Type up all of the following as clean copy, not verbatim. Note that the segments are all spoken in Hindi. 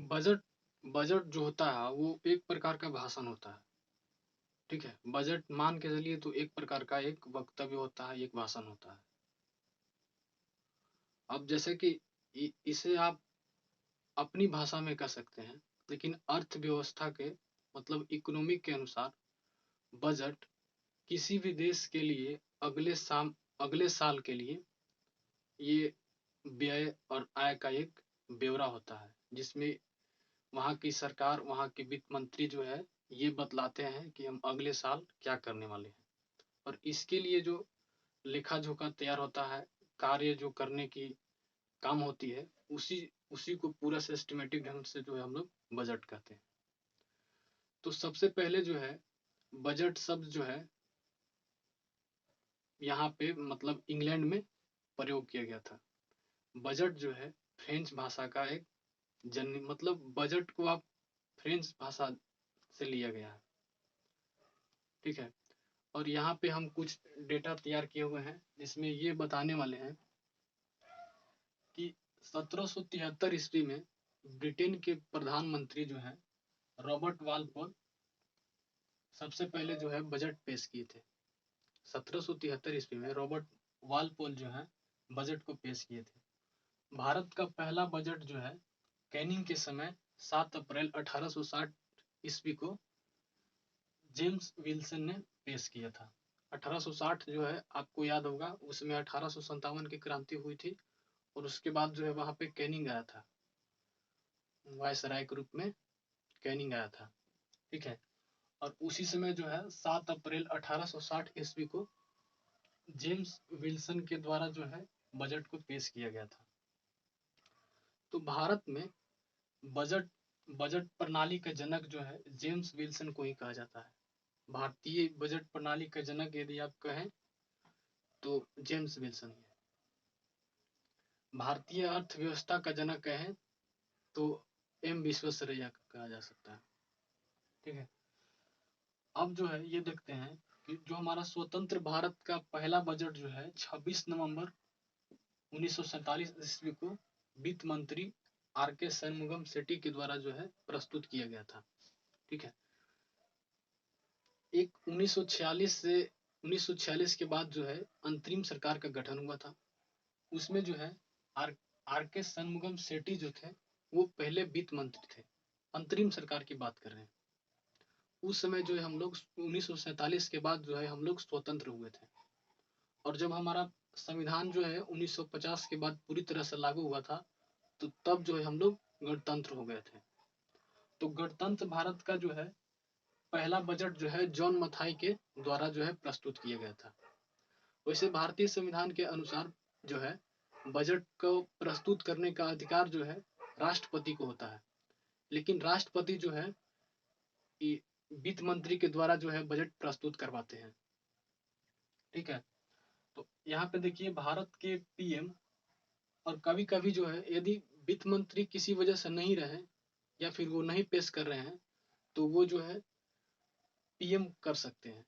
बजट बजट जो होता है वो एक प्रकार का भाषण होता है। ठीक है, बजट मान के चलिए तो एक प्रकार का एक वक्तव्य होता है, एक भाषण होता है। अब जैसे कि इसे आप अपनी भाषा में कह सकते हैं, लेकिन अर्थव्यवस्था के मतलब इकोनॉमिक के अनुसार बजट किसी भी देश के लिए अगले साल के लिए ये व्यय और आय का एक ब्यौरा होता है, जिसमें वहाँ की सरकार, वहाँ के वित्त मंत्री जो है ये बतलाते हैं कि हम अगले साल क्या करने वाले हैं। और इसके लिए जो लेखा जोखा तैयार होता है, कार्य जो करने की काम होती है, उसी उसी को पूरा सिस्टमेटिक ढंग से जो है हम लोग बजट कहते हैं। तो सबसे पहले जो है बजट शब्द जो है यहाँ पे मतलब इंग्लैंड में प्रयोग किया गया था। बजट जो है फ्रेंच भाषा का एक जन मतलब बजट को आप फ्रेंच भाषा से लिया गया है। ठीक है, और यहाँ पे हम कुछ डेटा तैयार किए हुए हैं जिसमें ये बताने वाले हैं कि 1773 ईस्वी में ब्रिटेन के प्रधानमंत्री जो है रॉबर्ट वालपोल सबसे पहले जो है बजट पेश किए थे। 1773 ईस्वी में रॉबर्ट वालपोल जो है बजट को पेश किए थे। भारत का पहला बजट जो है कैनिंग के समय 7 अप्रैल 1860 ईस्वी को जेम्स विल्सन ने पेश किया था। 1860 जो है आपको याद होगा, उसमें 1857 की क्रांति हुई थी और उसके बाद जो है वहां पे कैनिंग आया था, वायसराय के रूप में कैनिंग आया था। ठीक है, और उसी समय जो है 7 अप्रैल 1860 ईस्वी को जेम्स विल्सन के द्वारा जो है बजट को पेश किया गया था। तो भारत में बजट बजट प्रणाली का जनक जो है जेम्स विल्सन को ही कहा जाता है। भारतीय बजट प्रणाली का जनक यदि आप कहें तो जेम्स विल्सन ही है। भारतीय अर्थव्यवस्था का जनक कहें तो एम विश्वेश्वरैया कहा जा सकता है। ठीक है, अब जो है ये देखते हैं कि जो हमारा स्वतंत्र भारत का पहला बजट जो है 26 नवंबर 1947 ईस्वी को वित्त मंत्री आर के शनमुगम सेठी के द्वारा जो है प्रस्तुत किया गया था। ठीक है, एक 1946 से 1946 के बाद जो है अंतरिम सरकार का गठन हुआ था। उसमें जो है आर आर के शनमुगम सेठी जो थे वो पहले वित्त मंत्री थे। अंतरिम सरकार की बात कर रहे हैं। उस समय जो है हम लोग 1947 के बाद जो है हम लोग स्वतंत्र हुए थे। और जब हमारा संविधान जो है 1950 के बाद पूरी तरह से लागू हुआ था, तो तब जो है हम लोग गणतंत्र हो गए थे। तो गणतंत्र भारत का जो है पहला बजट जो है जॉन मथाई के द्वारा जो है प्रस्तुत किया गया था। वैसे भारतीय संविधान के अनुसार जो है बजट को प्रस्तुत करने का अधिकार जो है राष्ट्रपति को होता है, लेकिन राष्ट्रपति जो है वित्त मंत्री के द्वारा जो है बजट प्रस्तुत करवाते हैं। ठीक है, तो यहाँ पे देखिए भारत के पीएम, और कभी कभी जो है यदि वित्त मंत्री किसी वजह से नहीं रहे या फिर वो नहीं पेश कर रहे हैं तो वो जो है पीएम कर सकते हैं।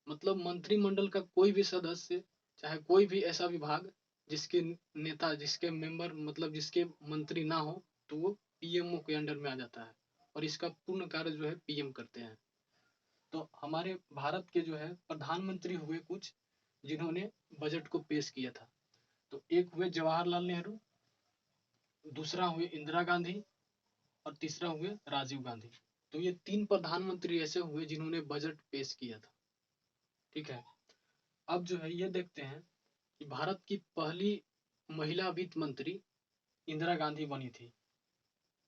मतलब मंत्रिमंडल का कोई भी सदस्य, चाहे कोई भी ऐसा विभाग जिसके नेता, जिसके मेंबर मतलब जिसके मंत्री ना हो, तो वो पीएमओ के अंडर में आ जाता है और इसका पूर्ण कार्य जो है पीएम करते हैं। तो हमारे भारत के जो है प्रधानमंत्री हुए कुछ जिन्होंने बजट को पेश किया था। तो एक हुए जवाहरलाल नेहरू, दूसरा हुए इंदिरा गांधी और तीसरा हुए राजीव गांधी। तो ये तीन प्रधानमंत्री ऐसे हुए जिन्होंने बजट पेश किया था। ठीक है, अब जो है ये देखते हैं कि भारत की पहली महिला वित्त मंत्री इंदिरा गांधी बनी थी।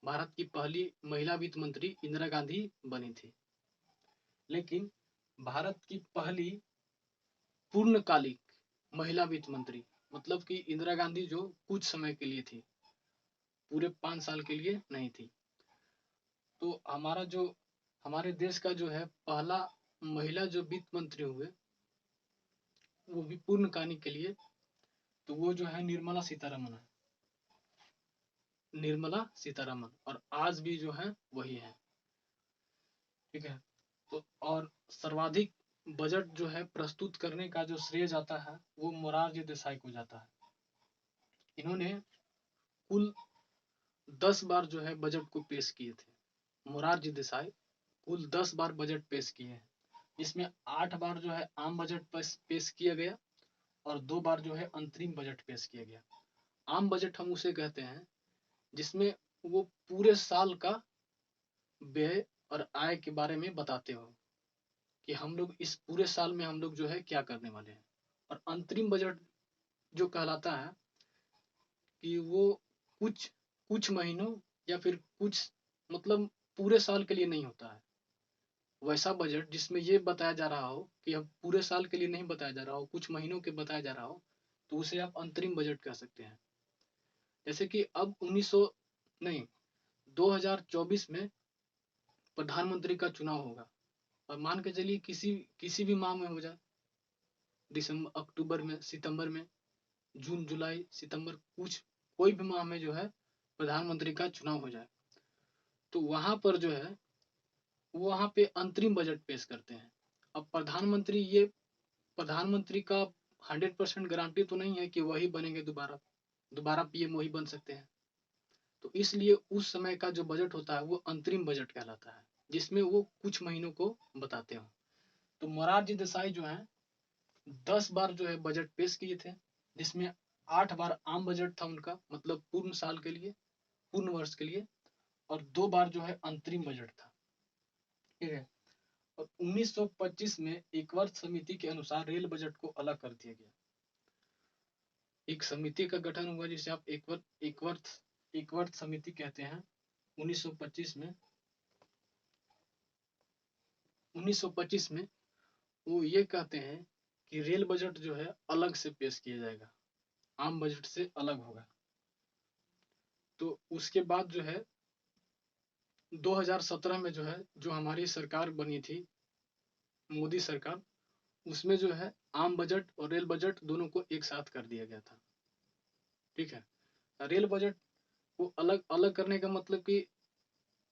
भारत की पहली महिला वित्त मंत्री इंदिरा गांधी बनी थी, लेकिन भारत की पहली पूर्णकालिक महिला वित्त मंत्री मतलब कि इंदिरा गांधी जो कुछ समय के लिए थी, पूरे 5 साल के लिए नहीं थी। तो हमारा जो हमारे देश का जो है पहला महिला जो वित्त मंत्री हुए वो भी पूर्णकालिक के लिए, तो वो जो है निर्मला सीतारमन है। निर्मला सीतारमन, और आज भी जो है वही है। ठीक है, तो और सर्वाधिक बजट जो है प्रस्तुत करने का जो श्रेय जाता है वो मोरारजी देसाई को जाता है। इन्होंने कुल 10 बार जो है बजट को पेश किए थे। मोरारजी देसाई कुल 10 बार बजट पेश किए हैं। इसमें 8 बार जो है आम बजट पेश किया गया और 2 बार जो है अंतरिम बजट पेश किया गया। आम बजट हम उसे कहते हैं जिसमें वो पूरे साल का व्यय और आय के बारे में बताते हो कि हम लोग इस पूरे साल में हम लोग जो है क्या करने वाले हैं। और अंतरिम बजट जो कहलाता है कि वो कुछ कुछ महीनों या फिर कुछ मतलब पूरे साल के लिए नहीं होता है। वैसा बजट जिसमें ये बताया जा रहा हो कि अब पूरे साल के लिए नहीं बताया जा रहा हो, कुछ महीनों के बताया जा रहा हो, तो उसे आप अंतरिम बजट कह सकते हैं। जैसे कि अब 1900 नहीं 2024 में प्रधानमंत्री का चुनाव होगा और मान के चलिए किसी किसी भी माह में हो जाए, दिसंबर अक्टूबर में, सितंबर में, जून जुलाई सितंबर, कुछ कोई भी माह में जो है प्रधानमंत्री का चुनाव हो जाए, तो वहां पर जो है वहां पे अंतरिम बजट पेश करते हैं। अब प्रधानमंत्री का 100% गारंटी तो नहीं है कि वही बनेंगे, दोबारा दोबारा पीएम वही बन सकते हैं। तो इसलिए उस समय का जो बजट होता है वो अंतरिम बजट कहलाता है, जिसमें वो कुछ महीनों को बताते हो। तो मोरारजी देसाई जो है 10 बार जो है बजट पेश किए थे, जिसमें 8 बार आम बजट था उनका, मतलब पूर्ण साल के लिए, पूर्ण वर्ष के लिए, और 2 बार जो है अंतरिम बजट था। ठीक है। और 1925 में एक वर्ष समिति के अनुसार रेल बजट को अलग कर दिया गया। एक समिति का गठन हुआ जिसे आप एक वर्ष समिति कहते हैं। 1925 में 1925 में वो ये कहते हैं कि रेल बजट जो है अलग से पेश किया जाएगा, आम बजट से अलग होगा। तो उसके बाद जो है 2017 में जो है जो हमारी सरकार बनी थी, मोदी सरकार, उसमें जो है आम बजट और रेल बजट दोनों को एक साथ कर दिया गया था। ठीक है। रेल बजट को अलग अलग करने का मतलब कि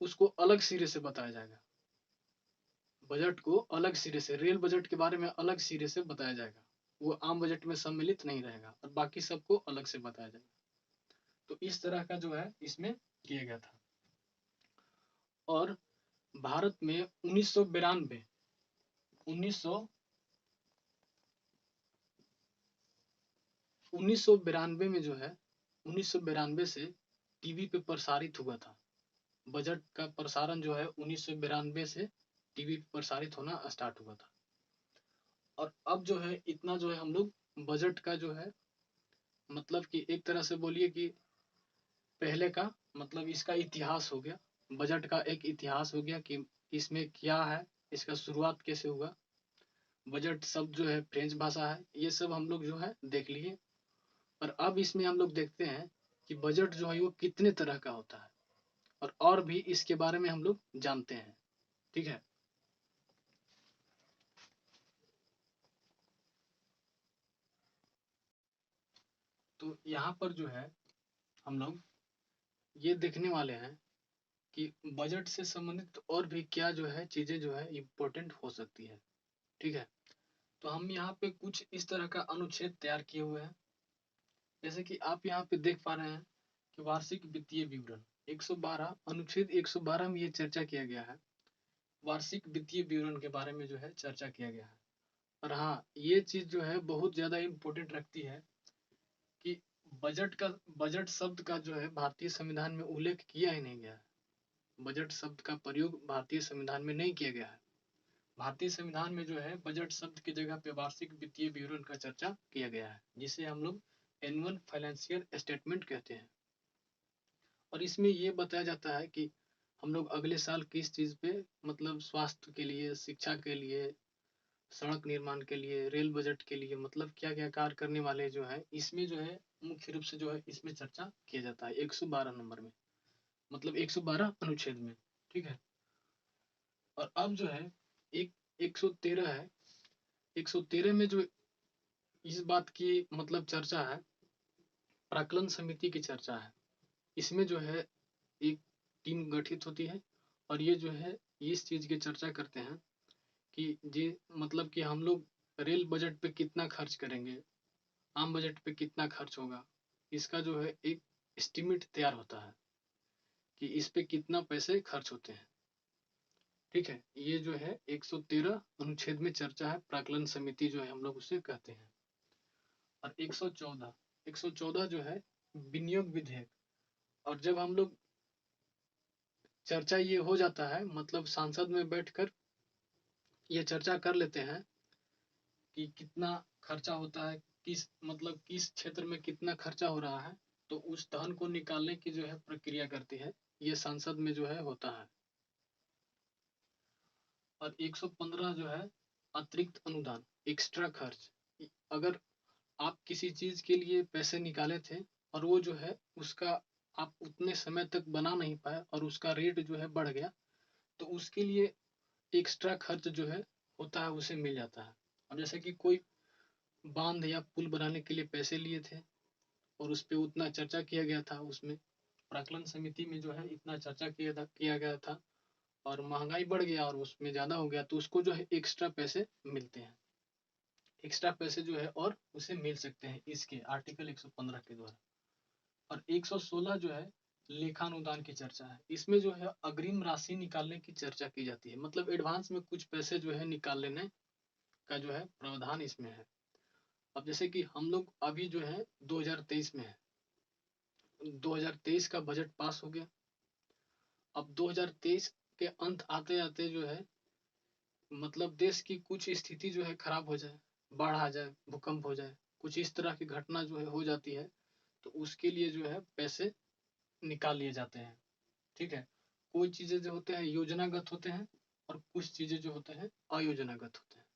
उसको अलग सिरे से बताया जाएगा। बजट को अलग सिरे से, रेल बजट के बारे में अलग सिरे से बताया जाएगा, वो आम बजट में सम्मिलित नहीं रहेगा और बाकी सबको अलग से बताया जाएगा। तो इस तरह का जो है इसमें किया गया था। और भारत में 1992 1992 में जो है 1992 से टीवी पे प्रसारित हुआ था। बजट का प्रसारण जो है 1992 से टीवी पे प्रसारित होना स्टार्ट हुआ था। और अब जो है इतना जो है हम लोग बजट का जो है मतलब कि एक तरह से बोलिए कि पहले का मतलब इसका इतिहास हो गया, बजट का एक इतिहास हो गया कि इसमें क्या है, इसका शुरुआत कैसे हुआ। बजट शब्द जो है फ्रेंच भाषा है, ये सब हम लोग जो है देख लिए। और अब इसमें हम लोग देखते हैं कि बजट जो है वो कितने तरह का होता है और भी इसके बारे में हम लोग जानते हैं। ठीक है। तो यहाँ पर जो है हम लोग ये देखने वाले हैं कि बजट से संबंधित और भी क्या जो है चीजें जो है इम्पोर्टेंट हो सकती है। ठीक है। तो हम यहाँ पे कुछ इस तरह का अनुच्छेद तैयार किए हुए हैं, जैसे कि आप यहाँ पे देख पा रहे हैं कि वार्षिक वित्तीय विवरण 112 अनुच्छेद 112 में ये चर्चा किया गया है। वार्षिक वित्तीय विवरण के बारे में जो है चर्चा किया गया है। और हाँ, ये चीज जो है बहुत ज्यादा इम्पोर्टेंट रखती है कि बजट शब्द का जो है भारतीय संविधान में उल्लेख किया ही नहीं गया है। बजट शब्द का प्रयोग भारतीय संविधान में नहीं किया गया है। भारतीय संविधान में जो है बजट शब्द की जगह पे वार्षिक वित्तीय विवरण का चर्चा किया गया है, जिसे हम लोग एनुअल फाइनेंशियल स्टेटमेंट कहते हैं। और इसमें ये बताया जाता है कि हम लोग अगले साल किस चीज पे मतलब स्वास्थ्य के लिए, शिक्षा के लिए, सड़क निर्माण के लिए, रेल बजट के लिए मतलब क्या क्या कार्य करने वाले जो है, इसमें जो है मुख्य रूप से जो है इसमें चर्चा किया जाता है 112 नंबर में, मतलब 112 अनुच्छेद में। ठीक है। और अब जो है एक 113 है, 113 में जो इस बात की मतलब चर्चा है, प्राक्कलन समिति की चर्चा है। इसमें जो है एक टीम गठित होती है और ये जो है इस चीज की चर्चा करते हैं कि जी मतलब कि हम लोग रेल बजट पे कितना खर्च करेंगे, आम बजट पे कितना खर्च होगा, इसका जो है एक एस्टिमेट तैयार होता है। कि इस पे कितना पैसे खर्च होते हैं। ठीक है, ये जो है 113 अनुच्छेद में चर्चा है, प्राक्कलन समिति जो है हम लोग उसे कहते हैं। और 114 जो है विनियोग विधेयक। और जब हम लोग चर्चा ये हो जाता है, मतलब सांसद में बैठकर ये चर्चा कर लेते हैं कि कितना खर्चा होता है, किस क्षेत्र में कितना खर्चा हो रहा है, तो उस धन को निकालने की जो है प्रक्रिया करती है, ये संसद में जो है होता है। और 115 जो है अतिरिक्त अनुदान, एक्स्ट्रा खर्च। अगर आप किसी चीज के लिए पैसे निकाले थे और वो जो है उसका आप उतने समय तक बना नहीं पाए और उसका रेट जो है बढ़ गया, तो उसके लिए एक्स्ट्रा खर्च जो है होता है, उसे मिल जाता है। अब जैसे कि कोई बांध या पुल बनाने के लिए पैसे लिए थे और उस पे उतना चर्चा किया गया था, उसमें प्राक्कलन समिति में जो है इतना चर्चा किया गया था और महंगाई बढ़ गया और उसमें ज्यादा हो गया, तो उसको जो है एक्स्ट्रा पैसे मिलते हैं। एक्स्ट्रा पैसे जो है और उसे मिल सकते हैं इसके आर्टिकल 115 के द्वारा। और 116 जो है लेखानुदान की चर्चा है। इसमें जो है अग्रिम राशि निकालने की चर्चा की जाती है, मतलब एडवांस में कुछ पैसे जो है निकाल लेने का जो है प्रावधान इसमें है। अब जैसे कि हम लोग अभी जो है 2023 में है, 2023 का बजट पास हो गया। अब 2023 के अंत आते आते जो है मतलब देश की कुछ स्थिति जो है खराब हो जाए, बाढ़ आ जाए, भूकंप हो जाए, कुछ इस तरह की घटना जो है हो जाती है, तो उसके लिए जो है पैसे निकाल लिए जाते हैं। ठीक है, कोई चीजें जो होते हैं योजनागत होते हैं और कुछ चीजें जो होते हैं अयोजनागत होते हैं।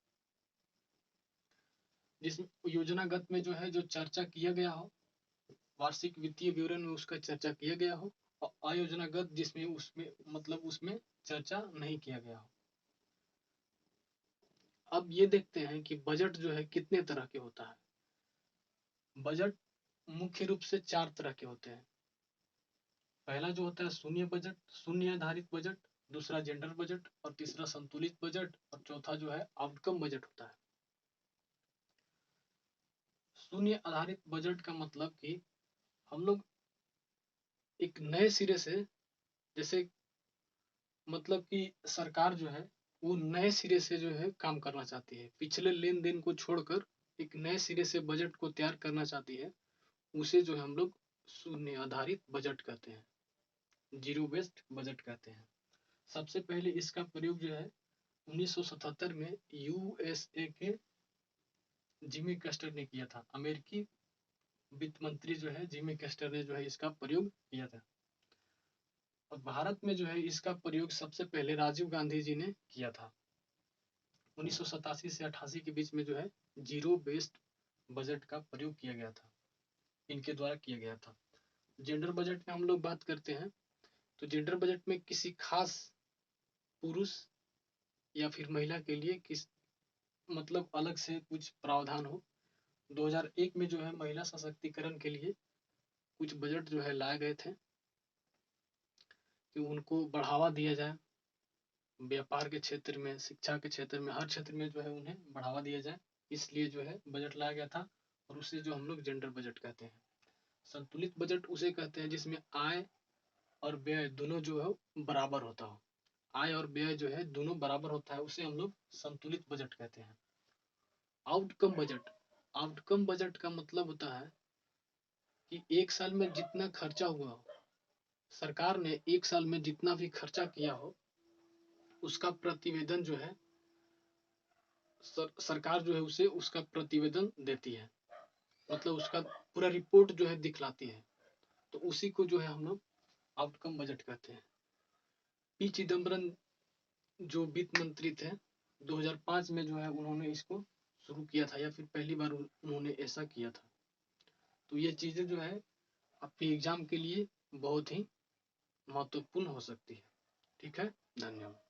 जिसमें योजनागत में जो है जो चर्चा किया गया हो, वार्षिक वित्तीय विवरण में उसका चर्चा किया गया हो, और अयोजनागत जिसमें उसमें मतलब उसमें चर्चा नहीं किया गया हो। अब ये देखते हैं कि बजट जो है कितने तरह के होता है। बजट मुख्य रूप से 4 तरह के होते हैं। पहला जो होता है शून्य बजट, शून्य आधारित बजट। दूसरा जेंडर बजट, और तीसरा संतुलित बजट, और चौथा जो है आउटकम बजट होता है। शून्य आधारित बजट का मतलब कि हम लोग एक नए सिरे से, जैसे मतलब कि सरकार जो है वो नए सिरे से जो है काम करना चाहती है, पिछले लेन देन को छोड़कर एक नए सिरे से बजट को तैयार करना चाहती है, उसे जो है हम लोग शून्य आधारित बजट कहते हैं, जीरो बेस्ड बजट कहते हैं। सबसे पहले इसका प्रयोग जो है 1977 में यूएसए के जिमी कार्टर ने किया था। अमेरिकी वित्त मंत्री जो है जिमी कार्टर ने जो है इसका प्रयोग किया था। और भारत में जो है इसका प्रयोग सबसे पहले राजीव गांधी जी ने किया था। 1987 से 88 के बीच में जो है जीरो बेस्ड बजट का प्रयोग किया गया था, इनके द्वारा किया गया था। जेंडर बजट में हम लोग बात करते हैं, तो जेंडर बजट में किसी खास पुरुष या फिर महिला के लिए किस मतलब अलग से कुछ प्रावधान हो। 2001 में जो है महिला सशक्तिकरण के लिए कुछ बजट जो है लाए गए थे कि उनको बढ़ावा दिया जाए, व्यापार के क्षेत्र में, शिक्षा के क्षेत्र में, हर क्षेत्र में जो है उन्हें बढ़ावा दिया जाए, इसलिए जो है बजट लाया गया था। और उसे जो हम लोग जेंडर बजट कहते हैं। संतुलित बजट उसे कहते हैं जिसमें आय और व्यय दोनों जो है बराबर होता हो। आय और व्यय जो है दोनों बराबर होता है, उसे हम लोग संतुलित बजट कहते हैं। आउटकम बजट, आउटकम बजट का मतलब होता है कि एक साल में जितना खर्चा हुआ हो, सरकार ने एक साल में जितना भी खर्चा किया हो, उसका प्रतिवेदन जो है सरकार जो है उसे उसका प्रतिवेदन देती है, मतलब उसका पूरा रिपोर्ट जो है दिखलाती है, तो उसी को जो है हम लोग आउटकम बजट कहते हैं। पी चिदम्बरम जो वित्त मंत्री थे 2005 में जो है उन्होंने इसको शुरू किया था, या फिर पहली बार उन्होंने ऐसा किया था। तो ये चीजें जो है आपके एग्जाम के लिए बहुत ही महत्वपूर्ण हो सकती है। ठीक है, धन्यवाद।